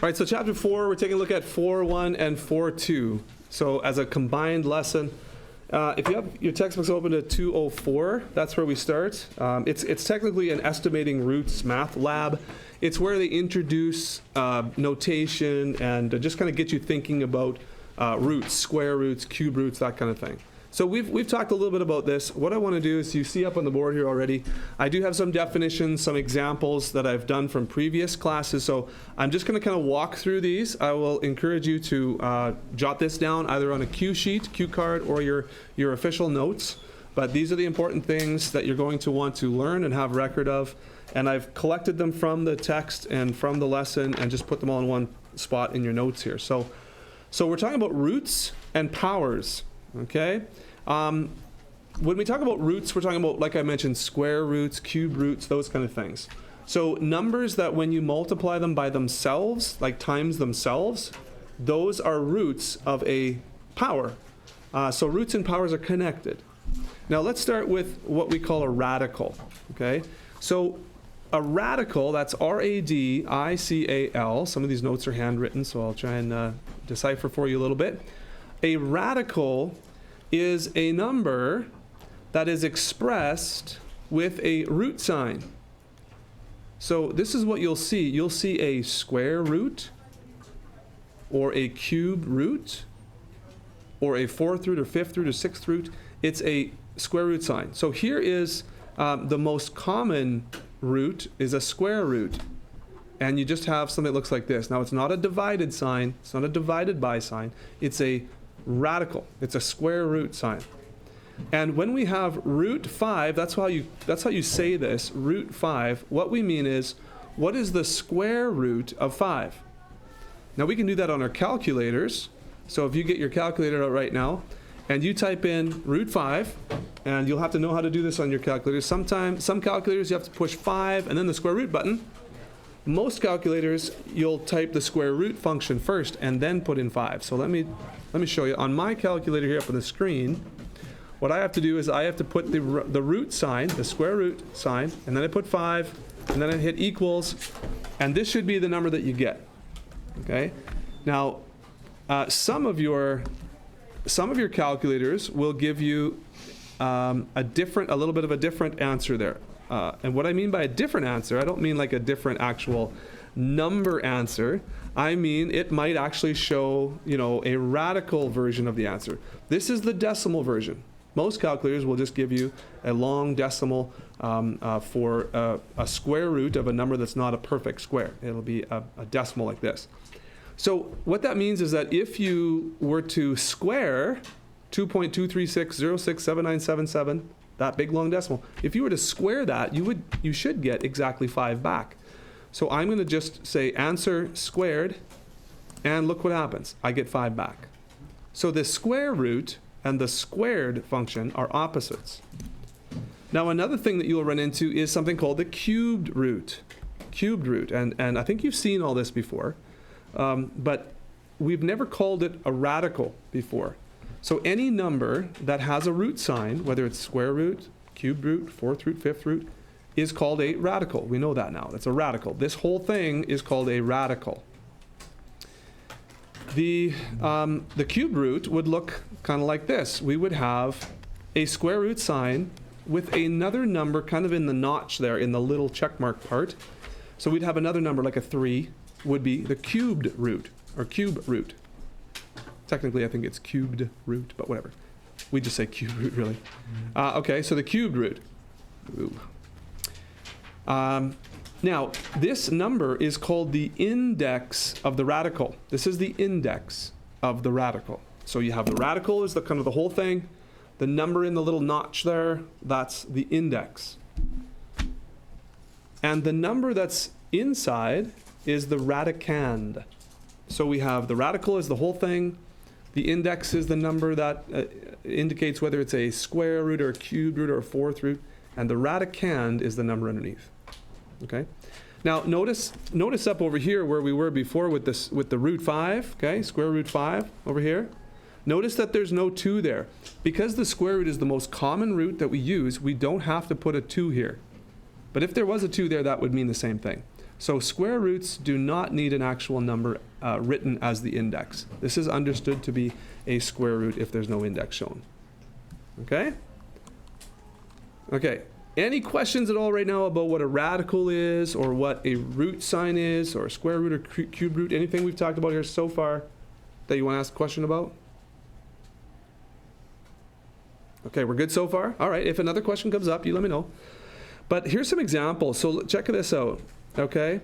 All right, so chapter 4, we're taking a look at 4.1 and 4.2. So as a combined lesson, if you have your textbooks open to 204, that's where we start. It's technically an estimating roots math lab. It's where they introduce notation and just kind of get you thinking about roots, square roots, cube roots, that kind of thing. So we've talked a little bit about this. What I want to do is, you see up on the board here already, I do have some definitions, some examples that I've done from previous classes. So I'm just going to kind of walk through these. I will encourage you to jot this down either on a cue sheet, cue card, or your official notes. But these are the important things that you're going to want to learn and have record of. And I've collected them from the text and from the lesson and just put them all in one spot in your notes here. So we're talking about roots and powers. Okay? When we talk about roots, we're talking about, like I mentioned, square roots, cube roots, those kind of things. So numbers that when you multiply them by themselves, like times themselves, those are roots of a power. So roots and powers are connected. Now let's start with what we call a radical. Okay? So a radical, that's R-A-D-I-C-A-L. Some of these notes are handwritten, so I'll try and decipher for you a little bit. A radical is a number that is expressed with a root sign. So this is what you'll see. You'll see a square root, or a cube root, or a fourth root, or fifth root, or sixth root. It's a square root sign. So here is the most common root is a square root. And you just have something that looks like this. Now it's not a divided sign. It's not a divided by sign. It's a radical. It's a square root sign. And when we have root 5, that's how you say this, root 5. What we mean is, what is the square root of 5? Now we can do that on our calculators. So if you get your calculator out right now and you type in root 5, and you'll have to know how to do this on your calculator. Some calculators you have to push 5 and then the square root button. Most calculators, you'll type the square root function first and then put in 5. So let me show you. On my calculator here up on the screen, what I have to do is I have to put the root sign, the square root sign, and then I put 5, and then I hit equals, and this should be the number that you get. Okay? Now, some of your calculators will give you a little bit of a different answer there. And what I mean by a different answer, I don't mean like a different actual number answer. I mean it might actually show, a radical version of the answer. This is the decimal version. Most calculators will just give you a long decimal for a square root of a number that's not a perfect square. It'll be a decimal like this. So what that means is that if you were to square 2.236067977, that big long decimal, if you were to square that, you should get exactly 5 back. So I'm going to just say answer squared, and look what happens. I get 5 back. So the square root and the squared function are opposites. Now another thing that you'll run into is something called the cubed root. Cubed root, and I think you've seen all this before, but we've never called it a radical before. So any number that has a root sign, whether it's square root, cube root, fourth root, fifth root, is called a radical. We know that now. That's a radical. This whole thing is called a radical. The cube root would look kind of like this. We would have a square root sign with another number kind of in the notch there, in the little check mark part. So we'd have another number like a 3 would be the cubed root, or cube root. Technically, I think it's cubed root, but whatever. We just say cube root, really. Okay, so the cubed root. Now, this number is called the index of the radical. This is the index of the radical. So you have the radical is the kind of the whole thing. The number in the little notch there, that's the index. And the number that's inside is the radicand. So we have the radical is the whole thing. The index is the number that indicates whether it's a square root or a cube root or a fourth root, and the radicand is the number underneath. Okay. Now notice up over here where we were before with the root 5. Okay, square root 5 over here. Notice that there's no 2 there. Because the square root is the most common root that we use, we don't have to put a 2 here. But if there was a 2 there, that would mean the same thing. So square roots do not need an actual number written as the index. This is understood to be a square root if there's no index shown. Okay? Okay. Any questions at all right now about what a radical is, or what a root sign is, or a square root or cube root? Anything we've talked about here so far that you want to ask a question about? Okay, we're good so far? All right, if another question comes up, you let me know. But here's some examples. So check this out, okay?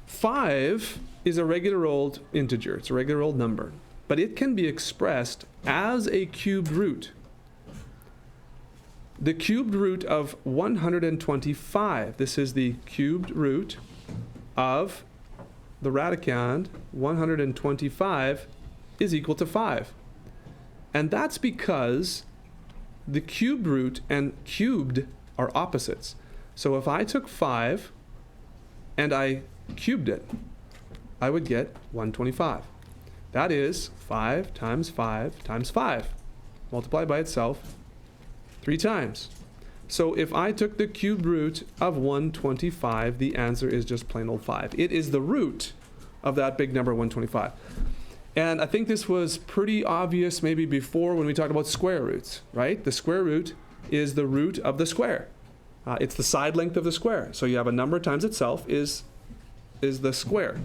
5 is a regular old integer. It's a regular old number. But it can be expressed as a cubed root. The cubed root of 125. This is the cubed root of the radicand 125 is equal to 5. And that's because the cubed root and cubed are opposites. So if I took 5 and I cubed it, I would get 125. That is 5 times 5 times 5, multiplied by itself 3 times. So if I took the cubed root of 125, the answer is just plain old 5. It is the root of that big number 125. And I think this was pretty obvious maybe before when we talked about square roots, right? The square root is the root of the square. It's the side length of the square. So you have a number times itself is the square.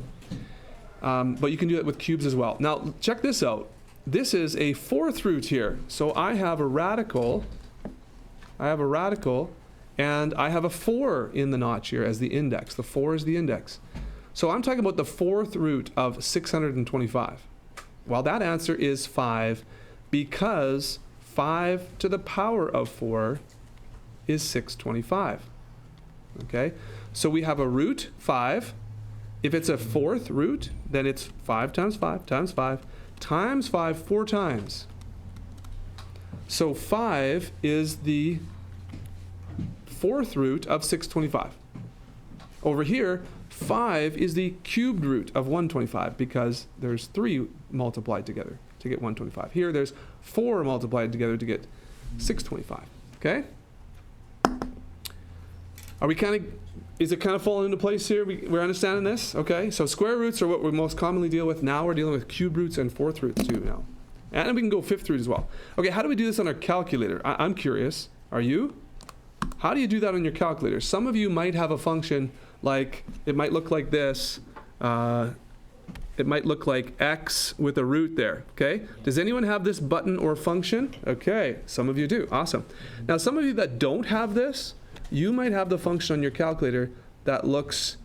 But you can do it with cubes as well. Now, check this out. This is a fourth root here. So I have a radical, and I have a 4 in the notch here as the index. The 4 is the index. So I'm talking about the fourth root of 625. Well, that answer is 5 because 5 to the power of 4 is 625. Okay? So we have a root 5. If it's a fourth root, then it's 5 times 5 times 5 times 5 4 times. So 5 is the fourth root of 625. Over here, 5 is the cubed root of 125 because there's 3 multiplied together to get 125. Here, there's 4 multiplied together to get 625. Okay? Are we is it kind of falling into place here? We're understanding this? Okay, so square roots are what we most commonly deal with now. We're dealing with cube roots and fourth roots too now. And we can go fifth root as well. Okay, how do we do this on our calculator? I'm curious. Are you? How do you do that on your calculator? Some of you might have a function like, it might look like this. It might look like x with a root there, okay? Does anyone have this button or function? Okay, some of you do. Awesome. Now, some of you that don't have this, you might have the function on your calculator that looks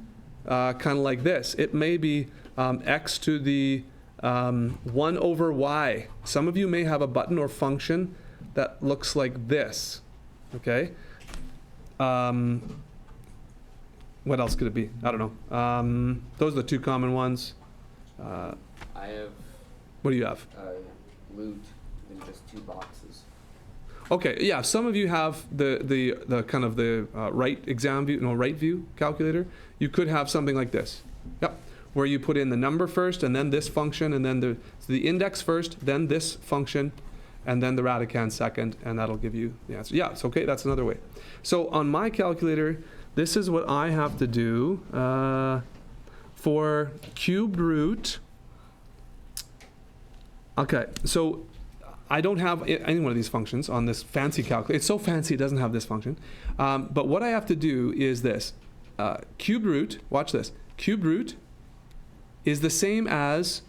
kind of like this. It may be x to the 1 over y. Some of you may have a button or function that looks like this, okay? What else could it be? I don't know. Those are the 2 common ones. I have. What do you have? Loot in just 2 boxes. Okay, yeah. Some of you have the kind of the right exam view, right view calculator. You could have something like this. Yep. Where you put in the number first, and then this function, and then the index first, then this function, and then the radicand second, and that'll give you the answer. Yeah, it's okay. That's another way. So on my calculator, this is what I have to do for cubed root. Okay, so I don't have any one of these functions on this fancy calculator. It's so fancy it doesn't have this function. But what I have to do is this. Cubed root, watch this. Cubed root is the same as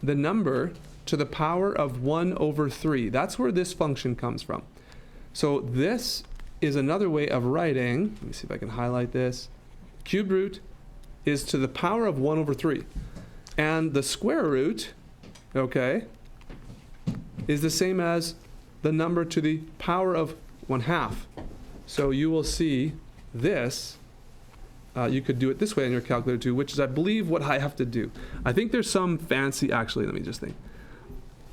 the number to the power of 1 over 3. That's where this function comes from. So this is another way of writing. Let me see if I can highlight this. Cubed root is to the power of 1 over 3. And the square root, okay, is the same as the number to the power of 1/2. So you will see this. You could do it this way on your calculator too, which is, I believe, what I have to do. I think there's some fancy, actually, let me just think.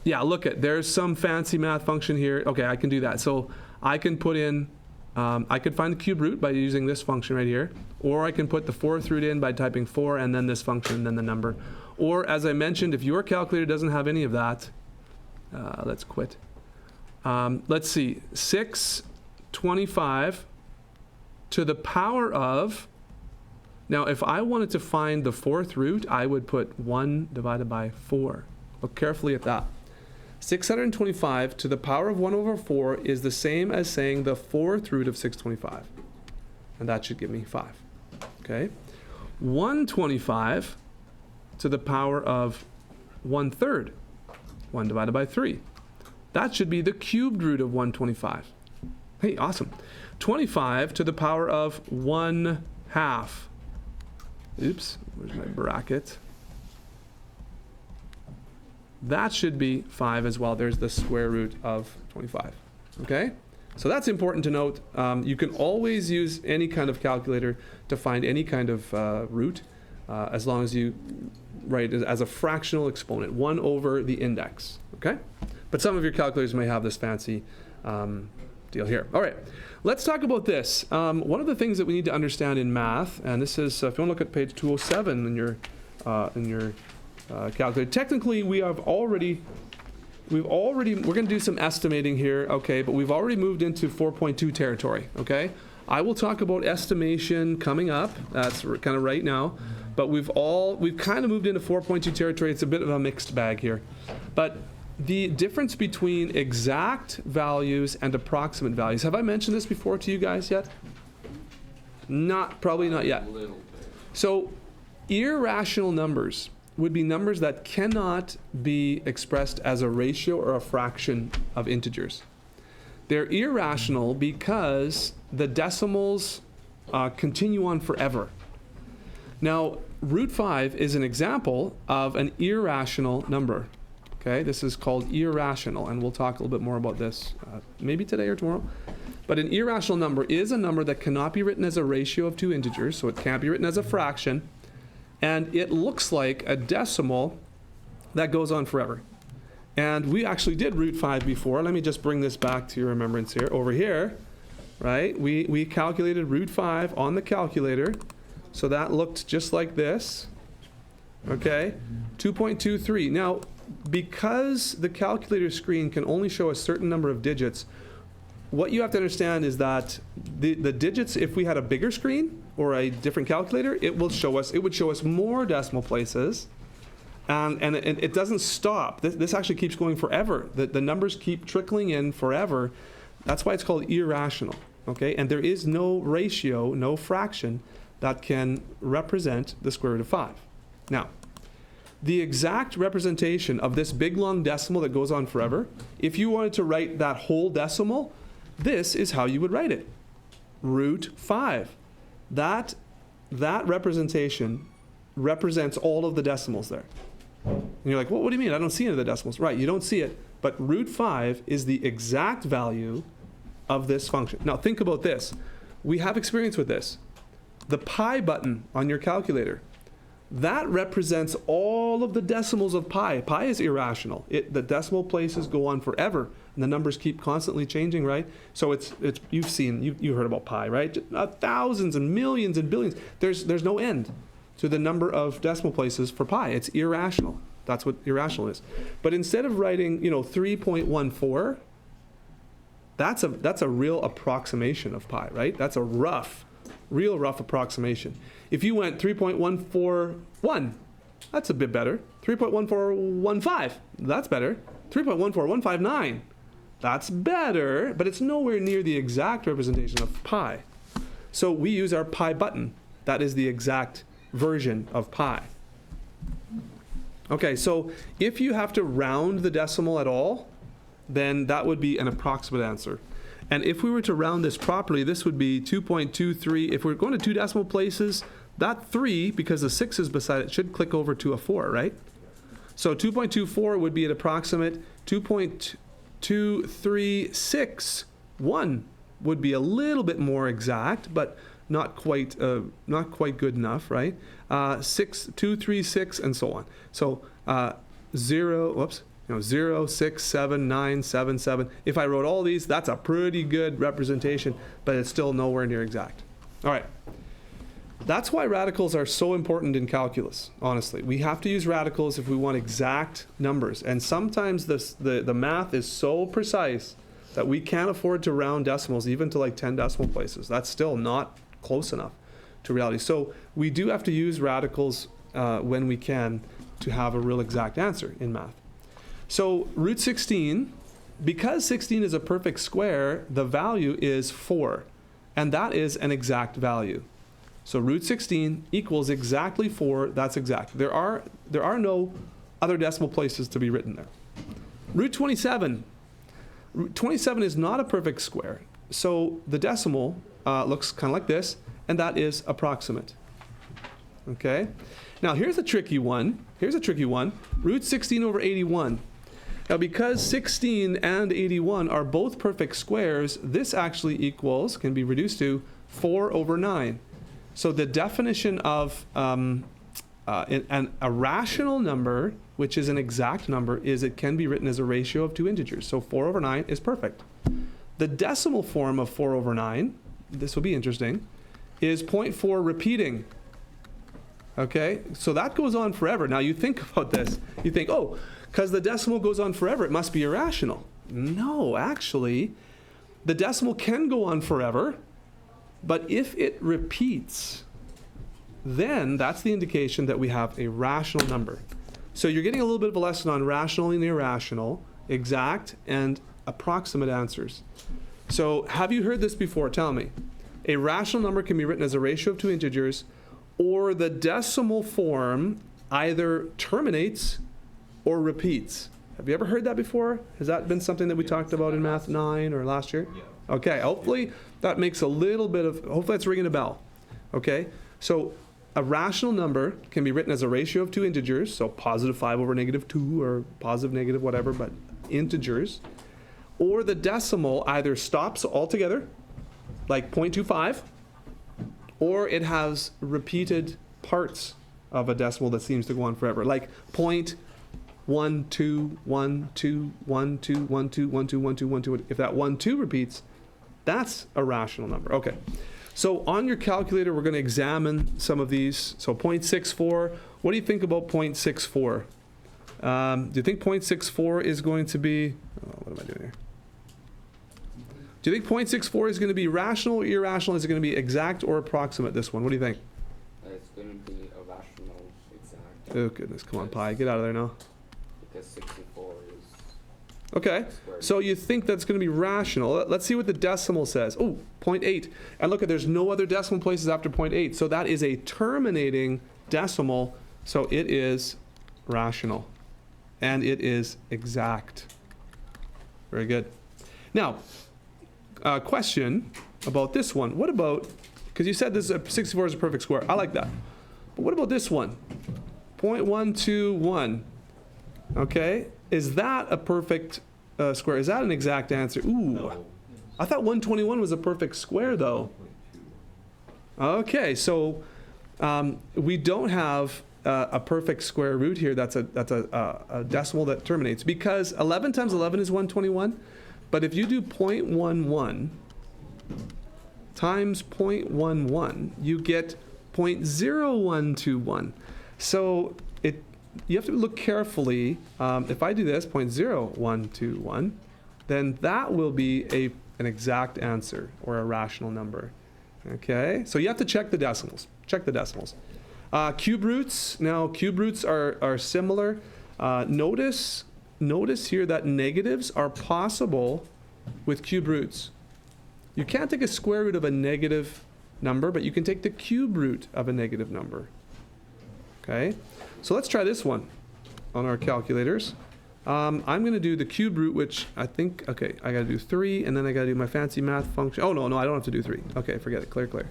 Yeah, look there's some fancy math function here. Okay, I can do that. So I can put in, I could find the cube root by using this function right here, or I can put the fourth root in by typing 4 and then this function and then the number. Or, as I mentioned, if your calculator doesn't have any of that, let's quit. Let's see, 625 to the power of Now, if I wanted to find the fourth root, I would put 1 divided by 4. Look carefully at that. 625 to the power of 1 over 4 is the same as saying the fourth root of 625. And that should give me 5. Okay? 125 to the power of 1/3. 1 divided by 3. That should be the cubed root of 125. Hey, awesome. 25 to the power of 1/2. Oops, where's my bracket? That should be 5 as well. There's the square root of 25. Okay? So that's important to note. You can always use any kind of calculator to find any kind of root, as long as you write it as a fractional exponent, 1 over the index. Okay? But some of your calculators may have this fancy deal here. All right, let's talk about this. One of the things that we need to understand in math, and this is, if you want to look at page 207 in your calculator, technically we're going to do some estimating here, okay, but we've already moved into 4.2 territory, okay? I will talk about estimation coming up, that's kind of right now, but we've kind of moved into 4.2 territory. It's a bit of a mixed bag here. But the difference between exact values and approximate values, have I mentioned this before to you guys yet? Probably not yet. So irrational numbers would be numbers that cannot be expressed as a ratio or a fraction of integers. They're irrational because the decimals continue on forever. Now, root 5 is an example of an irrational number. Okay, this is called irrational, and we'll talk a little bit more about this maybe today or tomorrow. But an irrational number is a number that cannot be written as a ratio of two integers, so it can't be written as a fraction, and it looks like a decimal that goes on forever. And we actually did root 5 before. Let me just bring this back to your remembrance here. Over here, right, we calculated root 5 on the calculator, so that looked just like this. Okay, 2.23. Now, because the calculator screen can only show a certain number of digits, what you have to understand is that the digits, if we had a bigger screen or a different calculator, it would show us more decimal places, and it doesn't stop. This actually keeps going forever. The numbers keep trickling in forever. That's why it's called irrational. Okay, and there is no ratio, no fraction that can represent the square root of 5. Now, the exact representation of this big long decimal that goes on forever, if you wanted to write that whole decimal, this is how you would write it. Root 5. That representation represents all of the decimals there. And you're like, well, what do you mean? I don't see any of the decimals. Right, you don't see it, but root 5 is the exact value of this function. Now think about this. We have experience with this. The pi button on your calculator, that represents all of the decimals of pi. Pi is irrational. The decimal places go on forever, and the numbers keep constantly changing, right? So you heard about pi, right? Thousands and millions and billions. There's no end to the number of decimal places for pi. It's irrational. That's what irrational is. But instead of writing, 3.14, that's a real approximation of pi, right? That's a real rough approximation. If you went 3.141, that's a bit better. 3.1415, that's better. 3.14159, that's better, but it's nowhere near the exact representation of pi. So we use our pi button. That is the exact version of pi. Okay, so if you have to round the decimal at all, then that would be an approximate answer. And if we were to round this properly, this would be 2.23. If we're going to two decimal places, that 3, because the 6 is beside it, should click over to a 4, right? So 2.24 would be an approximate. 2.2361 would be a little bit more exact, but not quite good enough, right? 6, 2, 3, 6, and so on. So 0, 6, 7, 9, 7, 7. If I wrote all these, that's a pretty good representation, but it's still nowhere near exact. All right. That's why radicals are so important in calculus, honestly. We have to use radicals if we want exact numbers. And sometimes the math is so precise that we can't afford to round decimals even to like 10 decimal places. That's still not close enough. to reality. So we do have to use radicals when we can to have a real exact answer in math. So root 16, because 16 is a perfect square, the value is 4, and that is an exact value. So root 16 equals exactly 4, that's exact. There are no other decimal places to be written there. Root 27. Root 27 is not a perfect square, so the decimal looks kind of like this, and that is approximate. Okay? Now here's a tricky one. Root 16 over 81. Now because 16 and 81 are both perfect squares, this actually can be reduced to 4 over 9. So the definition of a rational number, which is an exact number, is it can be written as a ratio of two integers. So 4 over 9 is perfect. The decimal form of 4 over 9, this will be interesting, is 0.4 repeating. Okay, so that goes on forever. Now you think about this. You think, oh, because the decimal goes on forever, it must be irrational. No, actually, the decimal can go on forever, but if it repeats, then that's the indication that we have a rational number. So you're getting a little bit of a lesson on rational and irrational, exact and approximate answers. So have you heard this before? Tell me. A rational number can be written as a ratio of two integers, or the decimal form either terminates or repeats. Have you ever heard that before? Has that been something that we talked about in Math 9 or last year? Yeah. Okay, hopefully that makes a little bit of, hopefully that's ringing a bell. Okay, so a rational number can be written as a ratio of two integers, so positive 5 over negative 2 or positive negative whatever, but integers. Or the decimal either stops altogether, like 0.25, or it has repeated parts of a decimal that seems to go on forever, like 0.12, 1, 2, 1, 2, 1, 2, 1, 2, 1, 2, 1, 2, 1, 2. If that 1, 2 repeats, that's a rational number. Okay. So on your calculator, we're going to examine some of these. So 0.64, what do you think about 0.64? Do you think 0.64 is going to be, what am I doing here? Do you think 0.64 is going to be rational or irrational? Is it going to be exact or approximate, this one? What do you think? It's going to be a rational exact. Oh, goodness. Come on, Pi. Get out of there now. Because 64 is... Okay, so you think that's going to be rational. Let's see what the decimal says. Oh, 0.8. And look, there's no other decimal places after 0.8. So that is a terminating decimal. So it is rational. And it is exact. Very good. Now, question about this one. What about, because you said 64 is a perfect square. I like that. But what about this one? 0.121. Okay, is that a perfect square? Is that an exact answer? Ooh, no. I thought 121 was a perfect square, though. Okay, so we don't have a perfect square root here. That's a decimal that terminates, because 11 times 11 is 121. But if you do 0.11 times 0.11, you get 0.0121. So you have to look carefully. If I do this, 0.0121, then that will be an exact answer or a rational number. Okay, so you have to check the decimals. Check the decimals. Cube roots. Now, cube roots are similar. Notice here that negatives are possible with cube roots. You can't take a square root of a negative number, but you can take the cube root of a negative number. Okay, so let's try this one on our calculators. I'm going to do the cube root, which I think, okay, I got to do 3, and then I got to do my fancy math function. Oh, no, I don't have to do 3. Okay, forget it, clear.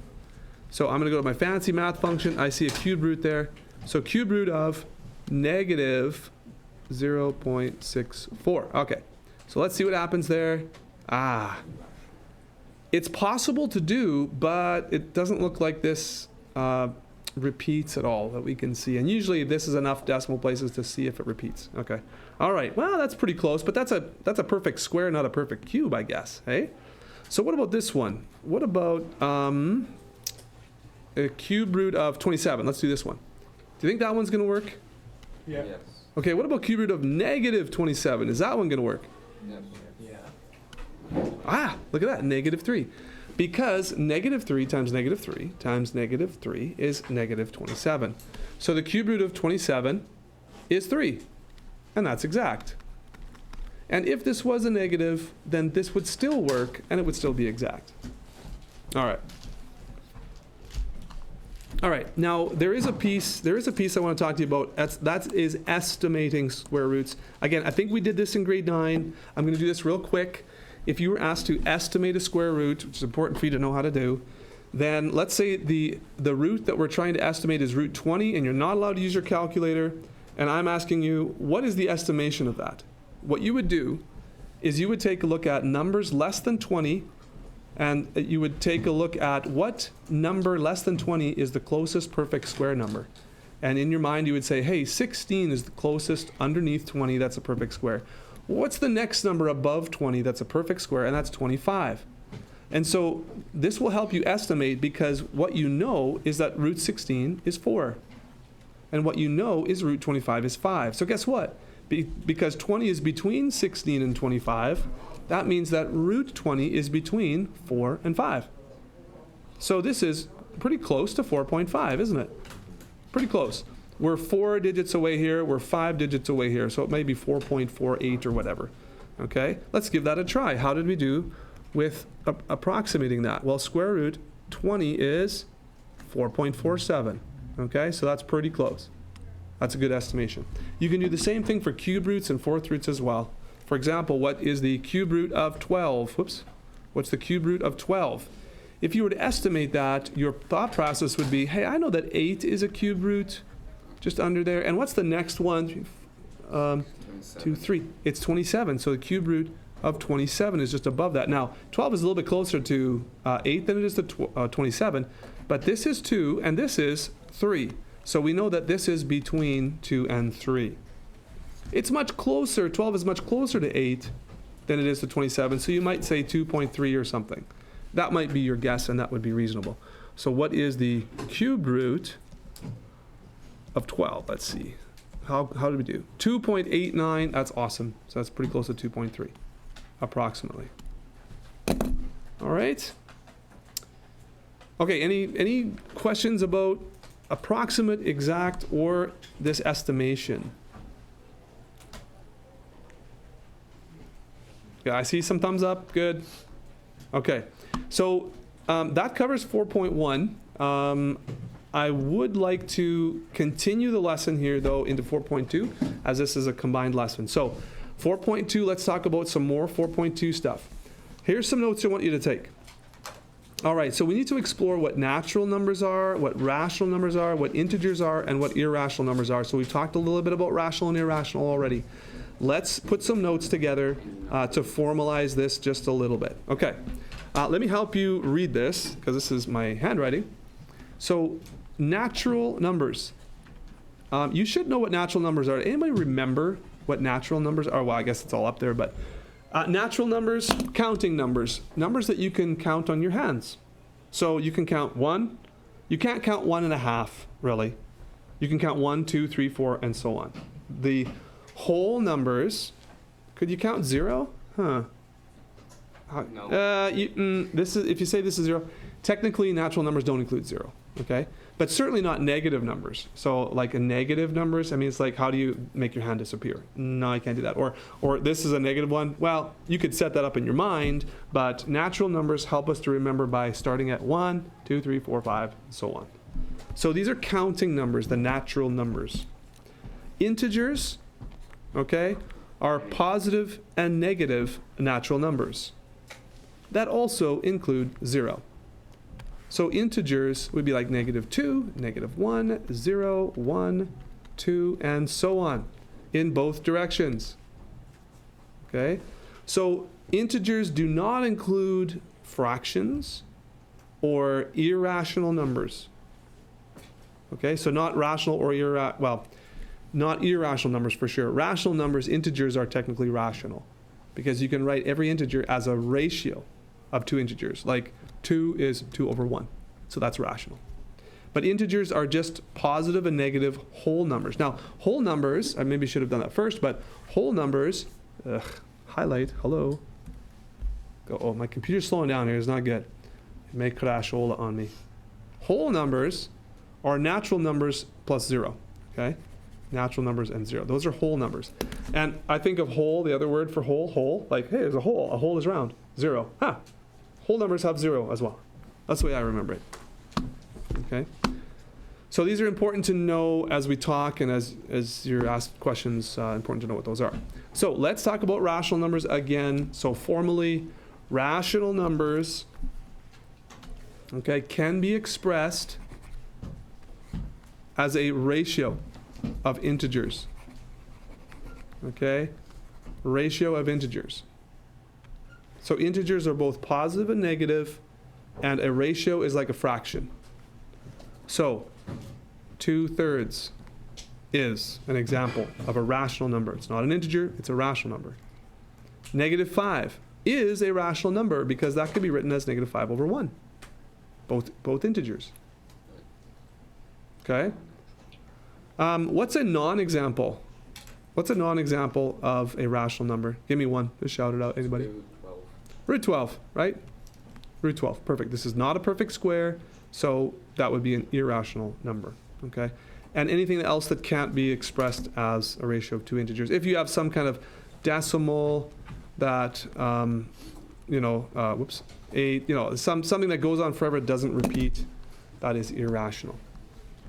So I'm going to go to my fancy math function. I see a cube root there. So cube root of negative 0.64. Okay, so let's see what happens there. It's possible to do, but it doesn't look like this repeats at all that we can see. And usually this is enough decimal places to see if it repeats. Okay. All right. Well, that's pretty close, but that's a perfect square, not a perfect cube, I guess. Hey? So what about this one? What about a cube root of 27? Let's do this one. Do you think that one's going to work? Yeah. Yes. Okay, what about cube root of negative 27? Is that one going to work? Yes. Yeah. Look at that, negative 3. Because negative 3 times negative 3 times negative 3 is negative 27. So the cube root of 27 is 3, and that's exact. And if this was a negative, then this would still work, and it would still be exact. All right. All right, now there is a piece I want to talk to you about. That is estimating square roots. Again, I think we did this in grade 9. I'm going to do this real quick. If you were asked to estimate a square root, which is important for you to know how to do, then let's say the root that we're trying to estimate is root 20, and you're not allowed to use your calculator, and I'm asking you, what is the estimation of that? What you would do is you would take a look at numbers less than 20, and you would take a look at what number less than 20 is the closest perfect square number. And in your mind, you would say, hey, 16 is the closest underneath 20, that's a perfect square. What's the next number above 20 that's a perfect square? And that's 25. And so this will help you estimate, because what you know is that root 16 is 4. And what you know is root 25 is 5. So guess what? Because 20 is between 16 and 25, that means that root 20 is between 4 and 5. So this is pretty close to 4.5, isn't it? Pretty close. We're 4 digits away here, we're 5 digits away here, so it may be 4.48 or whatever. Okay, let's give that a try. How did we do with approximating that? Well, square root 20 is 4.47. Okay, so that's pretty close. That's a good estimation. You can do the same thing for cube roots and fourth roots as well. For example, what is the cube root of 12? Whoops. What's the cube root of 12? If you were to estimate that, your thought process would be, hey, I know that 8 is a cube root, just under there. And what's the next one? 2, 3. It's 27. So the cube root of 27 is just above that. Now, 12 is a little bit closer to 8 than it is to 27. But this is 2, and this is 3. So we know that this is between 2 and 3. It's much closer, 12 is much closer to 8 than it is to 27. So you might say 2.3 or something. That might be your guess, and that would be reasonable. So what is the cube root of 12? Let's see. How did we do? 2.89. That's awesome. So that's pretty close to 2.3, approximately. All right. Okay, any questions about approximate, exact, or this estimation? Yeah, I see some thumbs up. Good. Okay. So that covers 4.1. I would like to continue the lesson here, though, into 4.2, as this is a combined lesson. So 4.2, let's talk about some more 4.2 stuff. Here's some notes I want you to take. All right, so we need to explore what natural numbers are, what rational numbers are, what integers are, and what irrational numbers are. So we've talked a little bit about rational and irrational already. Let's put some notes together to formalize this just a little bit. Okay, let me help you read this, because this is my handwriting. So natural numbers. You should know what natural numbers are. Anybody remember what natural numbers are? Well, I guess it's all up there, but natural numbers, counting numbers, numbers that you can count on your hands. So you can count 1. You can't count 1.5, really. You can count 1, 2, 3, 4, and so on. The whole numbers, could you count 0? Huh. No. This is, if you say this is 0, technically natural numbers don't include 0. Okay, but certainly not negative numbers. So like a negative numbers, I mean, it's like, how do you make your hand disappear? No, you can't do that. Or this is a negative one. Well, you could set that up in your mind, but natural numbers help us to remember by starting at 1, 2, 3, 4, 5, and so on. So these are counting numbers, the natural numbers. Integers, okay, are positive and negative natural numbers that also include 0. So integers would be like -2, -1, 0, 1, 2, and so on in both directions. Okay? So integers do not include fractions or irrational numbers. Okay? So not rational or not irrational numbers for sure. Rational numbers, integers are technically rational because you can write every integer as a ratio of 2 integers. Like 2 is 2 over 1. So that's rational. But integers are just positive and negative whole numbers. Now, whole numbers, I maybe should have done that first, but whole numbers, highlight, hello. Oh, my computer's slowing down here, it's not good. Make crashola on me. Whole numbers are natural numbers plus 0. Okay? Natural numbers and 0. Those are whole numbers. And I think of whole, the other word for whole, like, hey, there's a hole. A hole is round. 0. Whole numbers have 0 as well. That's the way I remember it. Okay? So these are important to know as we talk and as you're asked questions, important to know what those are. So let's talk about rational numbers again. So formally, rational numbers, okay, can be expressed as a ratio of integers. Okay? Ratio of integers. So integers are both positive and negative, and a ratio is like a fraction. So 2/3 is an example of a rational number. It's not an integer, it's a rational number. -5 is a rational number because that could be written as -5/1. Both integers. Okay? What's a non-example? What's a non-example of a rational number? Give me one. Just shout it out. Anybody? Root 12, right? Root 12. Perfect. This is not a perfect square, so that would be an irrational number. Okay? And anything else that can't be expressed as a ratio of two integers. If you have some kind of decimal that, something that goes on forever, doesn't repeat, that is irrational.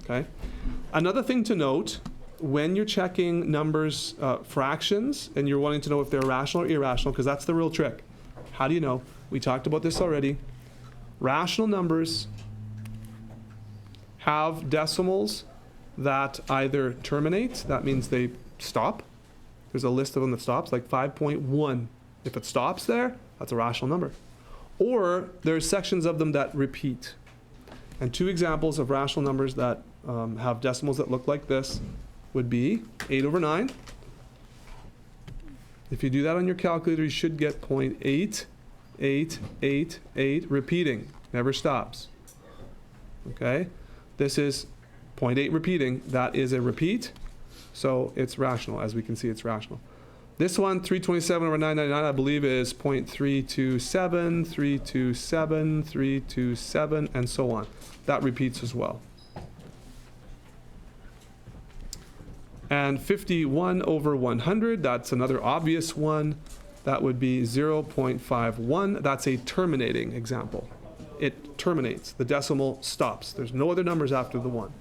Okay? Another thing to note, when you're checking numbers, fractions, and you're wanting to know if they're rational or irrational, because that's the real trick. How do you know? We talked about this already. Rational numbers have decimals that either terminate, that means they stop. There's a list of them that stops, like 5.1. If it stops there, that's a rational number. Or there's sections of them that repeat. And two examples of rational numbers that have decimals that look like this would be 8/9. If you do that on your calculator, you should get 0.8888, repeating, never stops. Okay? This is 0.8 repeating. That is a repeat, so it's rational. As we can see, it's rational. This one, 327/999, I believe is 0.327, 327, 327, and so on. That repeats as well. And 51/100, that's another obvious one. That would be 0.51. That's a terminating example. It terminates. The decimal stops. There's no other numbers after the 1.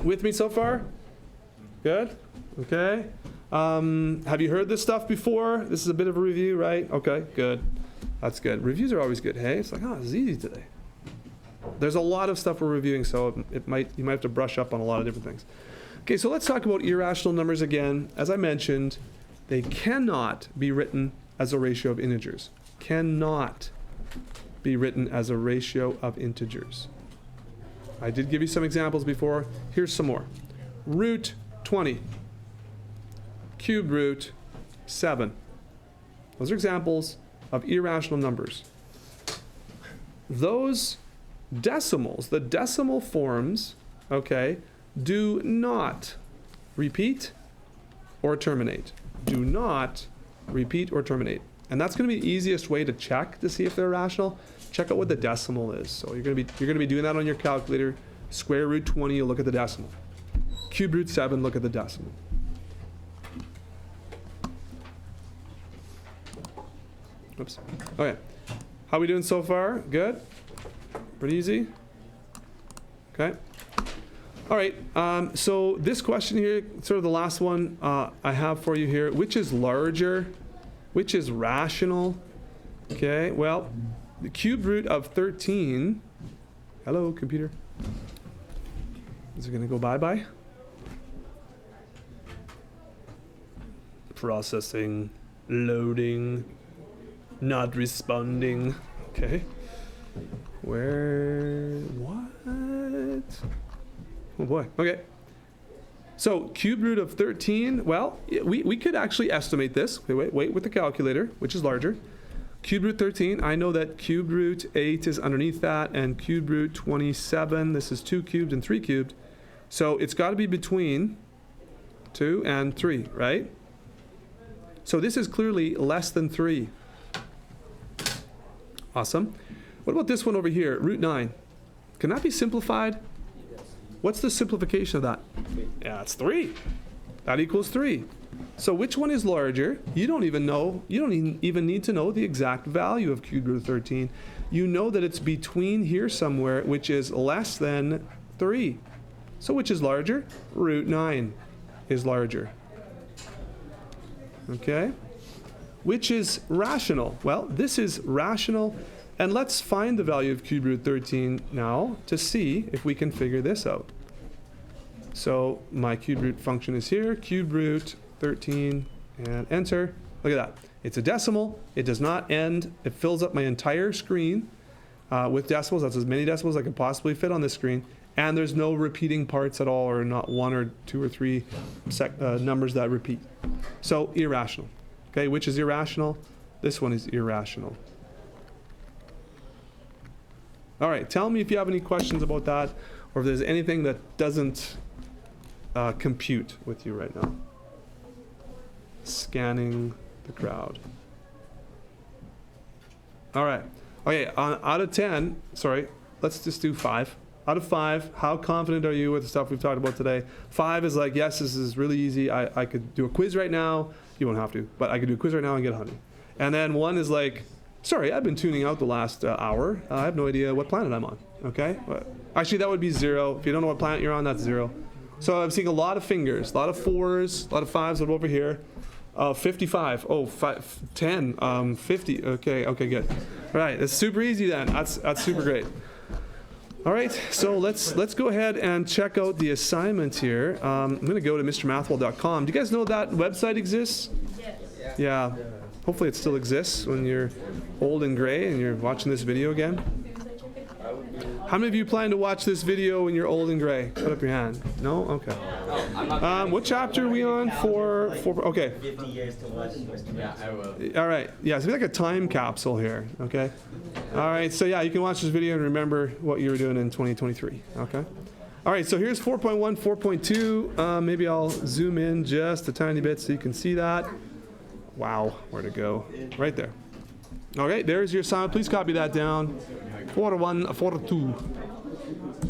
With me so far? Good? Okay. Have you heard this stuff before? This is a bit of a review, right? Okay, good. That's good. Reviews are always good. Hey, it's like, this is easy today. There's a lot of stuff we're reviewing, so you might have to brush up on a lot of different things. Okay, so let's talk about irrational numbers again. As I mentioned, they cannot be written as a ratio of integers. Cannot be written as a ratio of integers. I did give you some examples before. Here's some more. Root 20. Cube root 7. Those are examples of irrational numbers. Those decimals, the decimal forms, okay, do not repeat or terminate. Do not repeat or terminate. And that's going to be the easiest way to check to see if they're rational. Check out what the decimal is. So you're going to be doing that on your calculator. Square root 20, you look at the decimal. Cube root 7, look at the decimal. Oops. Okay. How are we doing so far? Good? Pretty easy? Okay. All right. So this question here, sort of the last one I have for you here. Which is larger? Which is rational? Okay. Well, the cube root of 13. Hello, computer. Is it going to go bye-bye? Processing. Loading. Not responding. Okay. What? Oh boy. Okay. So cube root of 13, well, we could actually estimate this. Okay, wait with the calculator, which is larger. Cube root 13, I know that cube root 8 is underneath that, and cube root 27, this is 2 cubed and 3 cubed. So it's got to be between 2 and 3, right? So this is clearly less than 3. Awesome. What about this one over here, root 9? Can that be simplified? What's the simplification of that? Yeah, it's 3. That equals 3. So which one is larger? You don't even know. You don't even need to know the exact value of cube root of 13. You know that it's between here somewhere, which is less than 3. So which is larger? Root 9 is larger. Okay? Which is rational? Well, this is rational. And let's find the value of cube root 13 now to see if we can figure this out. So my cube root function is here, cube root 13, and enter. Look at that. It's a decimal. It does not end. It fills up my entire screen with decimals. That's as many decimals I could possibly fit on this screen. And there's no repeating parts at all, or not 1 or 2 or 3 numbers that repeat. So irrational. Okay, which is irrational? This one is irrational. All right, tell me if you have any questions about that, or if there's anything that doesn't compute with you right now. Scanning the crowd. All right. Okay, out of 10, sorry, let's just do 5. Out of 5, how confident are you with the stuff we've talked about today? 5 is like, yes, this is really easy. I could do a quiz right now. You won't have to, but I could do a quiz right now and get 100. And then 1 is like, sorry, I've been tuning out the last hour. I have no idea what planet I'm on, okay? Actually, that would be 0. If you don't know what planet you're on, that's 0. So I'm seeing a lot of fingers, a lot of 4s, a lot of 5s over here. 55. Oh, 10. 50. Okay, good. All right, it's super easy then. That's super great. All right, so let's go ahead and check out the assignment here. I'm going to go to MrMathWell.com. Do you guys know that website exists? Yes. Yeah. Hopefully it still exists when you're old and gray and you're watching this video again. How many of you plan to watch this video when you're old and gray? Put up your hand. No? Okay. What chapter are we on? Four. Okay. 50 years to watch. Yeah, I will. All right. Yeah, it's like a time capsule here. Okay. All right. So yeah, you can watch this video and remember what you were doing in 2023. Okay. All right. So here's 4.1, 4.2. Maybe I'll zoom in just a tiny bit so you can see that. Wow. Where to go? Right there. Okay. There's your assignment. Please copy that down. 4.1, 4.2.